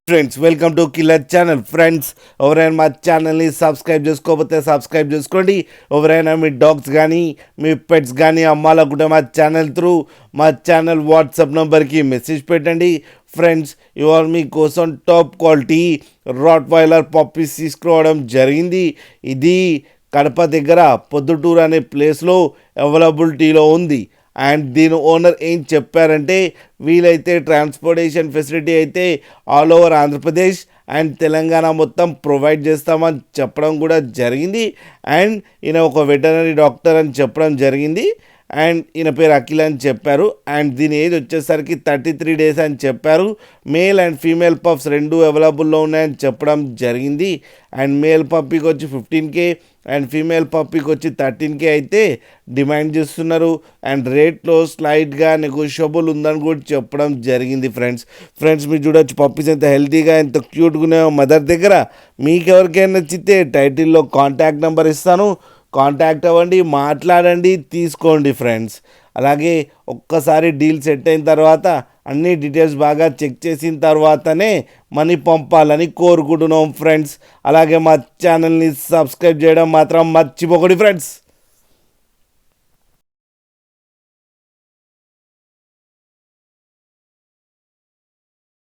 Friends welcome to killer channel. Friends ఎవరైనా మా ఛానల్ని సబ్స్క్రైబ్ చేసుకోకపోతే సబ్స్క్రైబ్ చేసుకోండి. ఎవరైనా మీ డాగ్స్ కానీ మీ పెట్స్ కానీ అమ్మాలనుకుంటే మా ఛానల్ త్రూ మా ఛానల్ వాట్సాప్ నెంబర్కి మెసేజ్ పెట్టండి. ఫ్రెండ్స్ ఇవాళ మీకోసం టాప్ క్వాలిటీ రాట్ వైలర్ పప్పీస్ తీసుకురావడం జరిగింది. ఇది కడప దగ్గర పొద్దుటూరు అనే ప్లేస్లో అవైలబిలిటీలో ఉంది. అండ్ దీని ఓనర్ ఏం చెప్పారంటే వీలైతే ట్రాన్స్పోర్టేషన్ ఫెసిలిటీ అయితే all over Andhra Pradesh and Telangana మొత్తం ప్రొవైడ్ చేస్తామని చెప్పడం కూడా జరిగింది. అండ్ ఈయన ఒక వెటర్నరీ డాక్టర్ అని చెప్పడం జరిగింది. అండ్ ఈయన పేరు అఖిల్ అని చెప్పారు. అండ్ దీని ఏజ్ వచ్చేసరికి 33 days అని చెప్పారు. మేల్ అండ్ ఫీమేల్ పప్స్ రెండు అవైలబుల్లో ఉన్నాయని చెప్పడం జరిగింది. అండ్ మేల్ పప్పీకి వచ్చి 15K అండ్ ఫీమేల్ పప్పీకి వచ్చి 13K అయితే డిమాండ్ చేస్తున్నారు. అండ్ రేట్లో స్లైడ్గా నెగోషియబుల్ ఉందని కూడా చెప్పడం జరిగింది. ఫ్రెండ్స్ మీరు చూడొచ్చు పప్పీస్ ఎంత హెల్తీగా ఎంత క్యూట్గా ఉన్నాయో మదర్ దగ్గర. మీకు ఎవరికైనా నచ్చితే టైటిల్లో కాంటాక్ట్ నెంబర్ ఇస్తాను, కాంటాక్ట్ అవ్వండి, మాట్లాడండి, తీసుకోండి ఫ్రెండ్స్. అలాగే ఒక్కసారి డీల్ సెట్ అయిన తర్వాత అన్ని డీటెయిల్స్ బాగా చెక్ చేసిన తర్వాతనే మనీ పంపాలని కోరుకుంటున్నాం ఫ్రెండ్స్. అలాగే మా ఛానల్ని సబ్స్క్రైబ్ చేయడం మాత్రం మర్చిపోకండి ఫ్రెండ్స్.